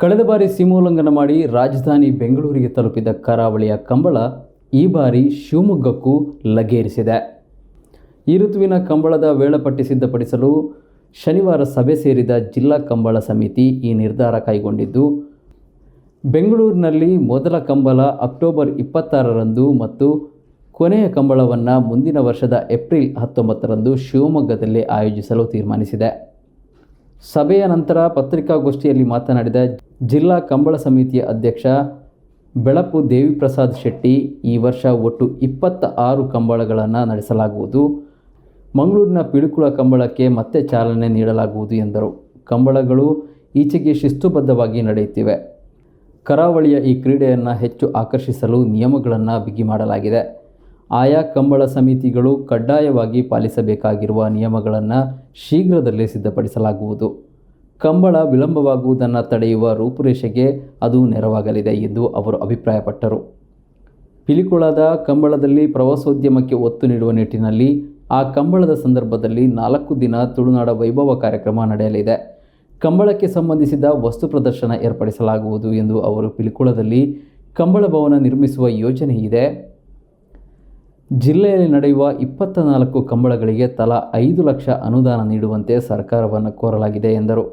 ಕಳೆದ ಬಾರಿ ಸೀಮೋಲ್ಲಂಘನ ಮಾಡಿ ರಾಜಧಾನಿ ಬೆಂಗಳೂರಿಗೆ ತಲುಪಿದ ಕರಾವಳಿಯ ಕಂಬಳ ಈ ಬಾರಿ ಶಿವಮೊಗ್ಗಕ್ಕೂ ಲಗೇರಿಸಿದೆ. ಈ ಋತುವಿನ ಕಂಬಳದ ವೇಳಾಪಟ್ಟಿ ಸಿದ್ಧಪಡಿಸಲು ಶನಿವಾರ ಸಭೆ ಸೇರಿದ ಜಿಲ್ಲಾ ಕಂಬಳ ಸಮಿತಿ ಈ ನಿರ್ಧಾರ ಕೈಗೊಂಡಿದ್ದು, ಬೆಂಗಳೂರಿನಲ್ಲಿ ಮೊದಲ ಕಂಬಳ ಅಕ್ಟೋಬರ್ 26ರಂದು ಮತ್ತು ಕೊನೆಯ ಕಂಬಳವನ್ನು ಮುಂದಿನ ವರ್ಷದ ಏಪ್ರಿಲ್ 19ರಂದು ಶಿವಮೊಗ್ಗದಲ್ಲಿ ಆಯೋಜಿಸಲು ತೀರ್ಮಾನಿಸಿದೆ. ಸಭೆಯ ನಂತರ ಪತ್ರಿಕಾಗೋಷ್ಠಿಯಲ್ಲಿ ಮಾತನಾಡಿದ ಜಿಲ್ಲಾ ಕಂಬಳ ಸಮಿತಿಯ ಅಧ್ಯಕ್ಷ ಬೆಳಪು ದೇವಿಪ್ರಸಾದ್ ಶೆಟ್ಟಿ, ಈ ವರ್ಷ ಒಟ್ಟು 26 ಕಂಬಳಗಳನ್ನು ನಡೆಸಲಾಗುವುದು. ಮಂಗಳೂರಿನ ಪಿಳುಕುಳ ಕಂಬಳಕ್ಕೆ ಮತ್ತೆ ಚಾಲನೆ ನೀಡಲಾಗುವುದು ಎಂದರು. ಕಂಬಳಗಳು ಈಚೆಗೆ ಶಿಸ್ತುಬದ್ಧವಾಗಿ ನಡೆಯುತ್ತಿವೆ. ಕರಾವಳಿಯ ಈ ಕ್ರೀಡೆಯನ್ನು ಹೆಚ್ಚು ಆಕರ್ಷಿಸಲು ನಿಯಮಗಳನ್ನು ಬಿಗಿ ಮಾಡಲಾಗಿದೆ. ಆಯಾ ಕಂಬಳ ಸಮಿತಿಗಳು ಕಡ್ಡಾಯವಾಗಿ ಪಾಲಿಸಬೇಕಾಗಿರುವ ನಿಯಮಗಳನ್ನು ಶೀಘ್ರದಲ್ಲೇ ಸಿದ್ಧಪಡಿಸಲಾಗುವುದು. ಕಂಬಳ ವಿಳಂಬವಾಗುವುದನ್ನು ತಡೆಯುವ ರೂಪುರೇಷೆಗೆ ಅದು ನೆರವಾಗಲಿದೆ ಎಂದು ಅವರು ಅಭಿಪ್ರಾಯಪಟ್ಟರು. ಪಿಲಿಕುಳದ ಕಂಬಳದಲ್ಲಿ ಪ್ರವಾಸೋದ್ಯಮಕ್ಕೆ ಒತ್ತು ನೀಡುವ ನಿಟ್ಟಿನಲ್ಲಿ ಆ ಕಂಬಳದ ಸಂದರ್ಭದಲ್ಲಿ 4 ದಿನ ತುಳುನಾಡ ವೈಭವ ಕಾರ್ಯಕ್ರಮ ನಡೆಯಲಿದೆ. ಕಂಬಳಕ್ಕೆ ಸಂಬಂಧಿಸಿದ ವಸ್ತು ಪ್ರದರ್ಶನ ಏರ್ಪಡಿಸಲಾಗುವುದು ಎಂದು ಅವರು ಪಿಲಿಕುಳದಲ್ಲಿ ಕಂಬಳ ಭವನ ನಿರ್ಮಿಸುವ ಯೋಜನೆ ಇದೆ. ಜಿಲ್ಲೆಯಲ್ಲಿ ನಡೆಯುವ 24 ಕಂಬಳಗಳಿಗೆ ತಲಾ 5 ಲಕ್ಷ ಅನುದಾನ ನೀಡುವಂತೆ ಸರ್ಕಾರವನ್ನು ಕೋರಲಾಗಿದೆ ಎಂದರು.